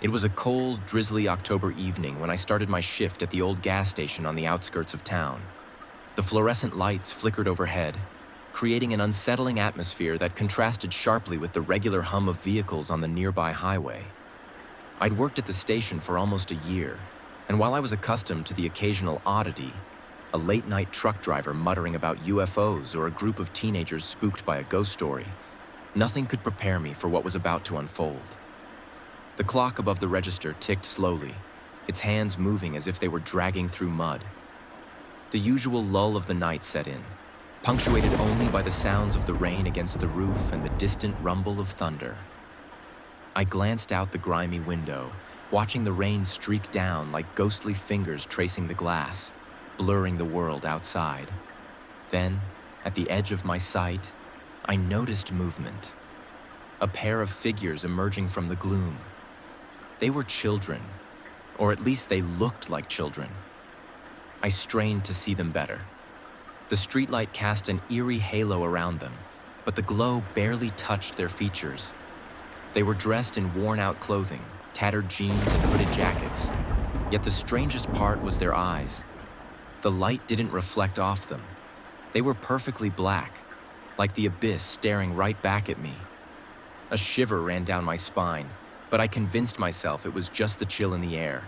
It was a cold, drizzly October evening when I started my shift at the old gas station on the outskirts of town. The fluorescent lights flickered overhead, creating an unsettling atmosphere that contrasted sharply with the regular hum of vehicles on the nearby highway. I'd worked at the station for almost a year, and while I was accustomed to the occasional oddity, a late-night truck driver muttering about UFOs or a group of teenagers spooked by a ghost story, nothing could prepare me for what was about to unfold. The clock above the register ticked slowly, its hands moving as if they were dragging through mud. The usual lull of the night set in, punctuated only by the sounds of the rain against the roof and the distant rumble of thunder. I glanced out the grimy window, watching the rain streak down like ghostly fingers tracing the glass, blurring the world outside. Then, at the edge of my sight, I noticed movement. A pair of figures emerging from the gloom. They were children, or at least they looked like children. I strained to see them better. The streetlight cast an eerie halo around them, but the glow barely touched their features. They were dressed in worn-out clothing, tattered jeans and hooded jackets. Yet the strangest part was their eyes. The light didn't reflect off them. They were perfectly black, like the abyss staring right back at me. A shiver ran down my spine, but I convinced myself it was just the chill in the air.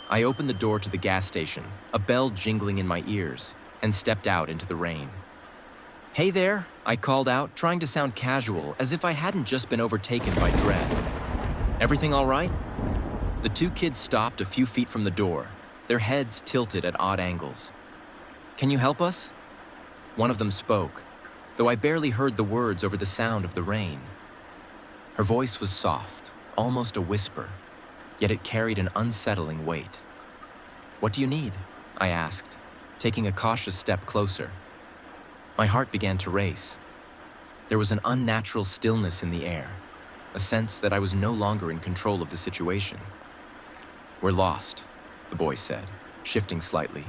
I opened the door to the gas station, a bell jingling in my ears, and stepped out into the rain. "Hey there," I called out, trying to sound casual, as if I hadn't just been overtaken by dread. "Everything all right?" The two kids stopped a few feet from the door, their heads tilted at odd angles. "Can you help us?" One of them spoke, though I barely heard the words over the sound of the rain. Her voice was soft, almost a whisper, yet it carried an unsettling weight. "What do you need?" I asked, taking a cautious step closer. My heart began to race. There was an unnatural stillness in the air, a sense that I was no longer in control of the situation. "We're lost," the boy said, shifting slightly.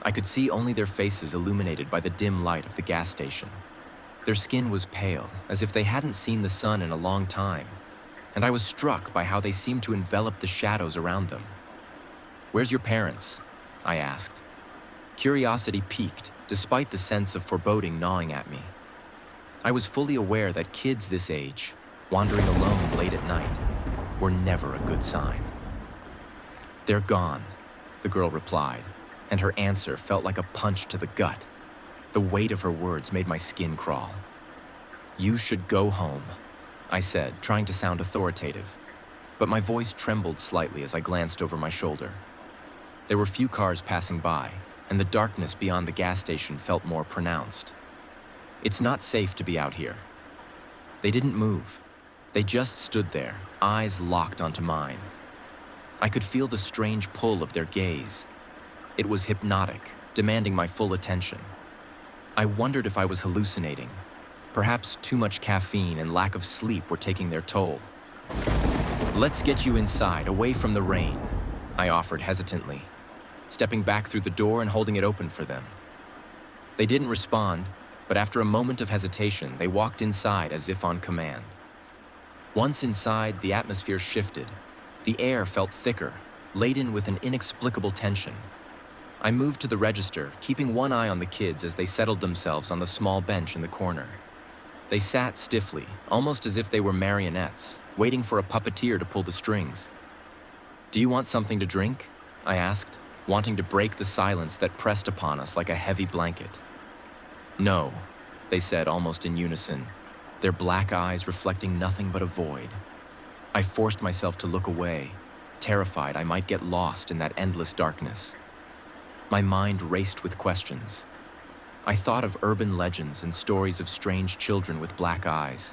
I could see only their faces illuminated by the dim light of the gas station. Their skin was pale, as if they hadn't seen the sun in a long time, and I was struck by how they seemed to envelop the shadows around them. "Where's your parents?" I asked. Curiosity piqued, despite the sense of foreboding gnawing at me. I was fully aware that kids this age, wandering alone late at night, were never a good sign. "They're gone," the girl replied, and her answer felt like a punch to the gut. The weight of her words made my skin crawl. "You should go home," I said, trying to sound authoritative, but my voice trembled slightly as I glanced over my shoulder. There were few cars passing by, and the darkness beyond the gas station felt more pronounced. "It's not safe to be out here." They didn't move. They just stood there, eyes locked onto mine. I could feel the strange pull of their gaze. It was hypnotic, demanding my full attention. I wondered if I was hallucinating. Perhaps too much caffeine and lack of sleep were taking their toll. "Let's get you inside, away from the rain," I offered hesitantly, stepping back through the door and holding it open for them. They didn't respond, but after a moment of hesitation, they walked inside as if on command. Once inside, the atmosphere shifted. The air felt thicker, laden with an inexplicable tension. I moved to the register, keeping one eye on the kids as they settled themselves on the small bench in the corner. They sat stiffly, almost as if they were marionettes, waiting for a puppeteer to pull the strings. "Do you want something to drink?" I asked, wanting to break the silence that pressed upon us like a heavy blanket. "No," they said almost in unison, their black eyes reflecting nothing but a void. I forced myself to look away, terrified I might get lost in that endless darkness. My mind raced with questions. I thought of urban legends and stories of strange children with black eyes,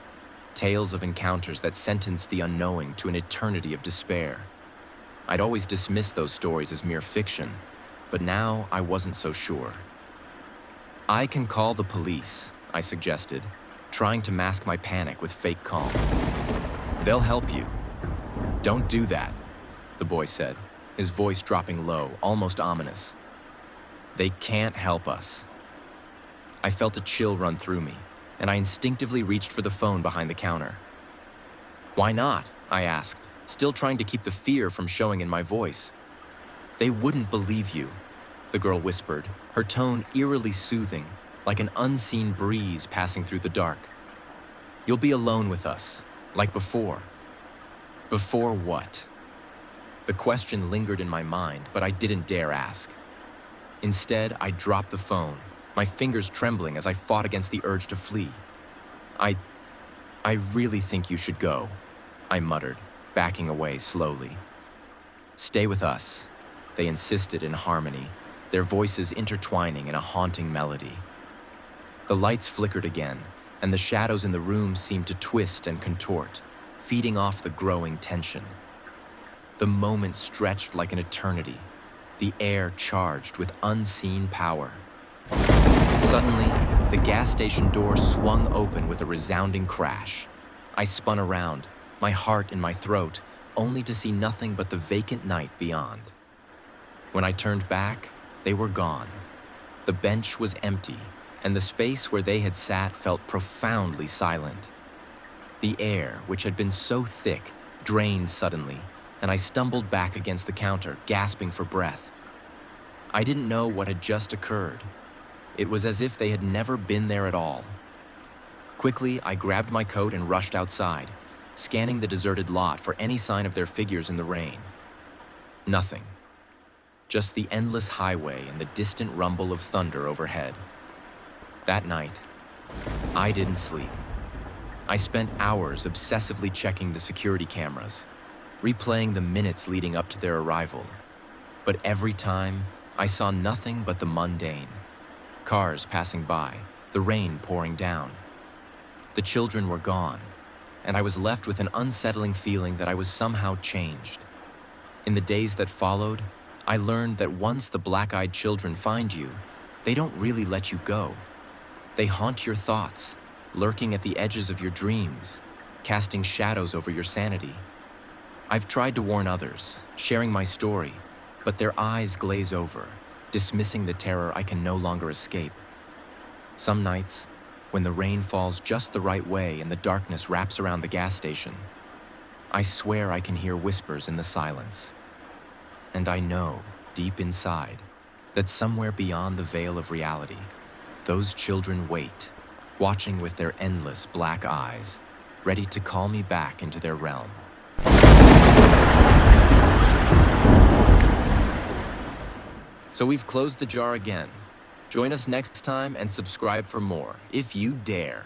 tales of encounters that sentenced the unknowing to an eternity of despair. I'd always dismissed those stories as mere fiction, but now I wasn't so sure. "I can call the police," I suggested, trying to mask my panic with fake calm. "They'll help you." "Don't do that," the boy said, his voice dropping low, almost ominous. They can't help us. I felt a chill run through me, and I instinctively reached for the phone behind the counter. Why not? I asked, still trying to keep the fear from showing in my voice. They wouldn't believe you, the girl whispered, her tone eerily soothing, like an unseen breeze passing through the dark. You'll be alone with us, like before. Before what? The question lingered in my mind, but I didn't dare ask. Instead, I dropped the phone, my fingers trembling as I fought against the urge to flee. I really think you should go, I muttered, backing away slowly. Stay with us, they insisted in harmony, their voices intertwining in a haunting melody. The lights flickered again, and the shadows in the room seemed to twist and contort, feeding off the growing tension. The moment stretched like an eternity, the air charged with unseen power. Suddenly, the gas station door swung open with a resounding crash. I spun around, my heart in my throat, only to see nothing but the vacant night beyond. When I turned back, they were gone. The bench was empty, and the space where they had sat felt profoundly silent. The air, which had been so thick, drained suddenly, and I stumbled back against the counter, gasping for breath. I didn't know what had just occurred. It was as if they had never been there at all. Quickly, I grabbed my coat and rushed outside, scanning the deserted lot for any sign of their figures in the rain. Nothing. Just the endless highway and the distant rumble of thunder overhead. That night, I didn't sleep. I spent hours obsessively checking the security cameras, replaying the minutes leading up to their arrival. But every time, I saw nothing but the mundane. Cars passing by, the rain pouring down. The children were gone, and I was left with an unsettling feeling that I was somehow changed. In the days that followed, I learned that once the black-eyed children find you, they don't really let you go. They haunt your thoughts, lurking at the edges of your dreams, casting shadows over your sanity. I've tried to warn others, sharing my story, but their eyes glaze over, dismissing the terror I can no longer escape. Some nights, when the rain falls just the right way and the darkness wraps around the gas station, I swear I can hear whispers in the silence. And I know, deep inside, that somewhere beyond the veil of reality, those children wait, watching with their endless black eyes, ready to call me back into their realm. So we've closed the jar again. Join us next time and subscribe for more, if you dare.